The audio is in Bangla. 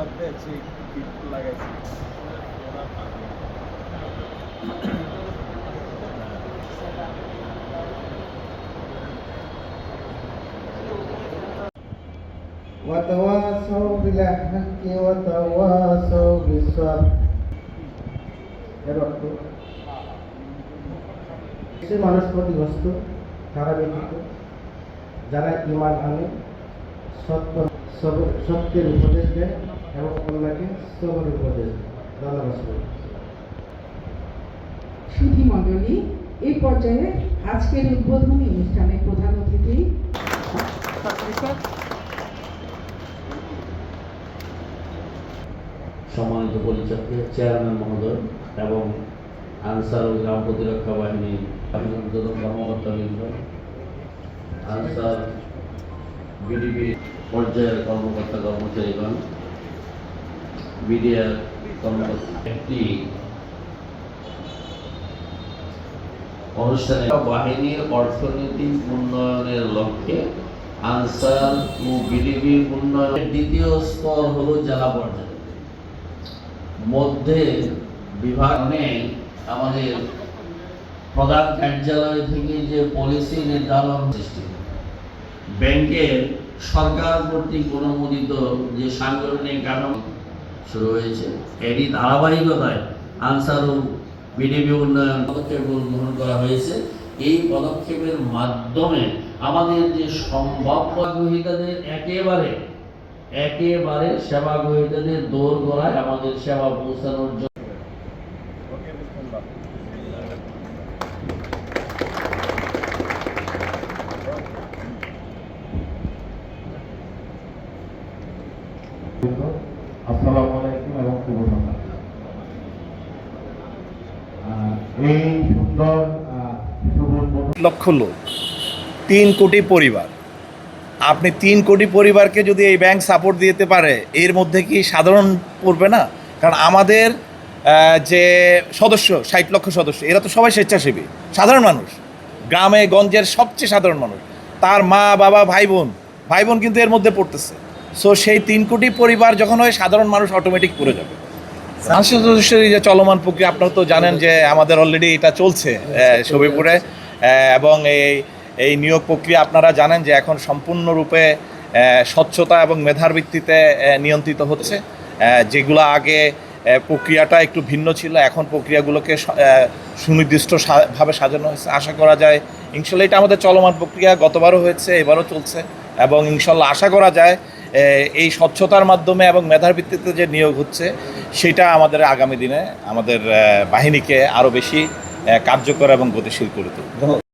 থাকতে সেই কিট লাগাইছি। وتواصوا بالحق وتواصوا بالصبر এর অর্থ সে মানুষ ক্ষতিগ্রস্ত তারা ব্যতীত যারা ঈমান আনে সত্যের উপদেশ দেয় এবং অন্যকে সবরের উপদেশ দেয়। ধন্যবাদ। সুধী মণ্ডলী, এই পর্যায়ে আজকের উদ্বোধনী অনুষ্ঠানে প্রধান অতিথি সম্মানিত পরিচালক চেয়ারম্যান মহোদয় এবং আনসার ও গ্রাম প্রতিরক্ষা বাহিনীর কর্মকর্তাবৃন্দ, আনসার বিডিবি পর্যায়ের কর্মকর্তা কর্মচারীগণ, মিডিয়ার কর্মকর্তা, একটি অনুষ্ঠানে বাহিনীর অর্থনৈতিক উন্নয়নের লক্ষ্যে আনসার ও বিডিবি উন্নয়নের দ্বিতীয় স্তর হলো জেলা পর্যায়ে। মধ্যে বিভাগ নেই, আমাদের প্রধান কার্যালয় থেকে যে পলিসি নির্ধারণ সৃষ্টি, ব্যাংকের সরকার কর্তৃক অনুমোদিত যে সাংগঠনিক কাঠামো শুরু হয়েছে, এরই ধারাবাহিকতায় আনসার ও বিডিবি উন্নয়ন পদক্ষেপ গ্রহণ করা হয়েছে। এই পদক্ষেপের মাধ্যমে আমাদের যে সম্ভাব্য গ্রহীতাদের একেবারে সেবা গ্রহীতাদের দৌড় গড়ায় আমাদের সেবা পৌঁছানোর জন্য আসসালামু আলাইকুম এবং শুভ সন্ধ্যা। এই সুন্দর লক্ষ লোক, 3 কোটি পরিবার। আপনি 3 কোটি পরিবারকে যদি এই ব্যাংক সাপোর্ট দিতে পারে, এর মধ্যে কি সাধারণ পড়বে না? কারণ আমাদের যে সদস্য 60 লক্ষ সদস্য, এরা তো সবাই স্বেচ্ছাসেবী, সাধারণ মানুষ, গ্রামে গঞ্জের সবচেয়ে সাধারণ মানুষ। তার মা বাবা ভাই বোন কিন্তু এর মধ্যে পড়তেছে। সো সেই 3 কোটি পরিবার যখন হয়, সাধারণ মানুষ অটোমেটিক পড়ে যাবে। সাংসদ সদস্যের যে চলমান প্রক্রিয়া, আপনারা তো জানেন যে আমাদের অলরেডি এটা চলছে সবিপুরে, এবং এই নিয়োগ প্রক্রিয়া আপনারা জানেন যে এখন সম্পূর্ণরূপে স্বচ্ছতা এবং মেধার ভিত্তিতে নিয়ন্ত্রিত হচ্ছে। যেগুলো আগে প্রক্রিয়াটা একটু ভিন্ন ছিল, এখন প্রক্রিয়াগুলোকে সুনির্দিষ্টভাবে সাজানো হয়েছে। আশা করা যায় ইনশাল্লাহ এটা আমাদের চলমান প্রক্রিয়া, গতবারও হয়েছে, এবারও চলছে, এবং ইনশাল্লাহ আশা করা যায় এই স্বচ্ছতার মাধ্যমে এবং মেধার ভিত্তিতে যে নিয়োগ হচ্ছে, সেটা আমাদের আগামী দিনে আমাদের বাহিনীকে আরও বেশি কার্যকর এবং গতিশীল করে তুলবে।